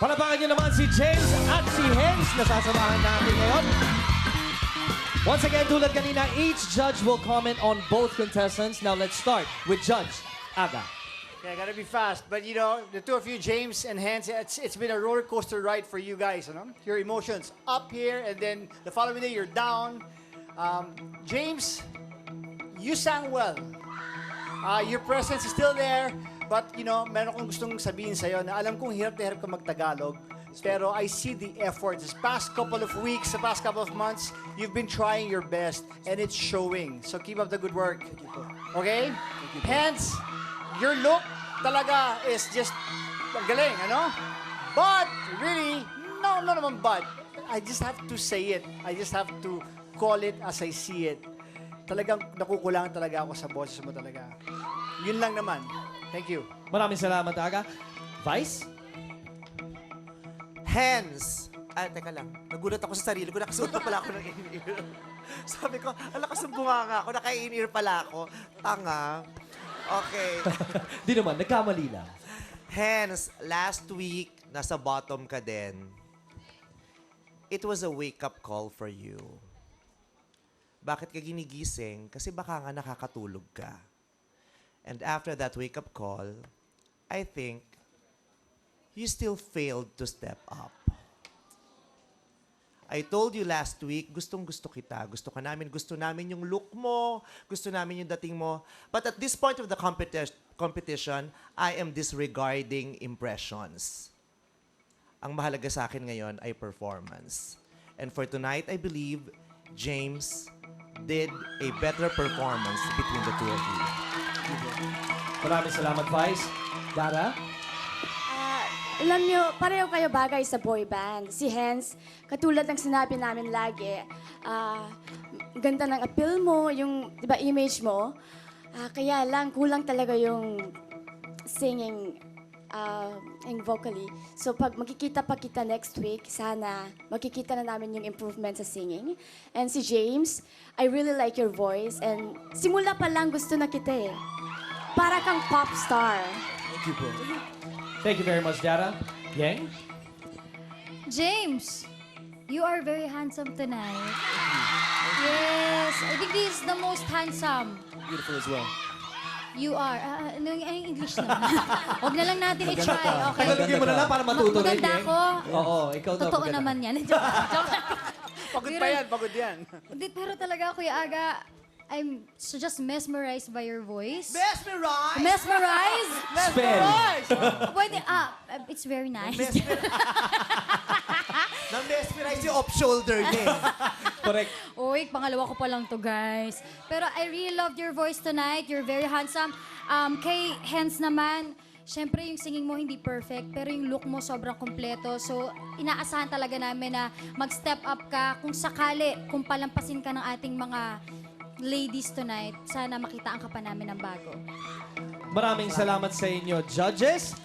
Palapakan niyo naman si James at si Hens na sasamahan natin ngayon. Once again, tulad kanina, each judge will comment on both contestants. Now let's start with Judge Aga. Yeah, gotta be fast. But you know, the two of you, James and Hans, it's been a roller coaster ride for you guys. You know, your emotions up here, and then the following day you're down. James, you sang well. Your presence is still there, but you know, meron akong gustong sabihin sa'yo na alam kong hirap na hirap ka mag-Tagalog. Pero I see the effort. This past couple of weeks, the past couple of months, you've been trying your best, and it's showing. So keep up the good work. Okay? Hence, your look talaga is just galing, ano? But, really, no naman but. I just have to say it. I just have to call it as I see it. Talagang nakukulangan talaga ako sa boses mo talaga. Yun lang naman. Thank you. Maraming salamat, Aga. Vice? Hens! Teka lang. Nagulat ako sa sarili ko. Nakasuot pa pala ako ng in-ear. Sabi ko, alakas ng bunganga ako. Naka-in-ear pala ako. Tanga. Okay. Di naman, nagkamali lang. Hens, last week, nasa bottom ka din. It was a wake-up call for you. Bakit ka ginigising? Kasi baka nga nakakatulog ka. And after that wake-up call, I think you still failed to step up. I told you last week, gustong-gusto kita. Gusto namin yung look mo, gusto namin yung dating mo. But at this point of the competition, I am disregarding impressions. Ang mahalaga sa akin ngayon ay performance. And for tonight, I believe James did a better performance between the two of you. Maraming salamat, Vice. Dara? Alam nyo, pareho kayo bagay sa boy band. Si Hens, katulad ng sinabi namin lagi, ganda ng appeal mo, yung diba, image mo. Kaya lang, kulang talaga yung singing and vocally. So pag makikita pa kita next week, sana makikita na namin yung improvement sa singing. And si James, I really like your voice. And simula pa lang gusto na kita eh. Para kang pop star. Thank you, bro. Thank you very much, Dara. Yang? James, you are very handsome tonight. Yes, I think this is the most handsome. Beautiful as well. You are. Ano yung English naman? Huwag na lang natin i-try. Okay. Tagalogin mo na lang para matuto rin, Maganda Yang. ako. Oo, ikaw daw. Totoo maganda. naman yan. Joke lang. Pagod pa yan, pagod yan. Hindi, pero talaga, Kuya Aga, I'm just mesmerized by your voice. Mesmerize! Mesmerized? Spell. Pwede, it's very nice. Na-mesmerize yung off-shoulder niya. Correct. Uy, pangalawa ko pa lang to, guys. Pero I really loved your voice tonight. You're very handsome. Kay Hens naman, syempre yung singing mo hindi perfect, pero yung look mo sobrang kompleto. So, inaasahan talaga namin na mag-step up ka. Kung sakali, kung palampasin ka ng ating mga ladies tonight, sana makitaan ka pa namin ng bago. Maraming salamat sa inyo, judges.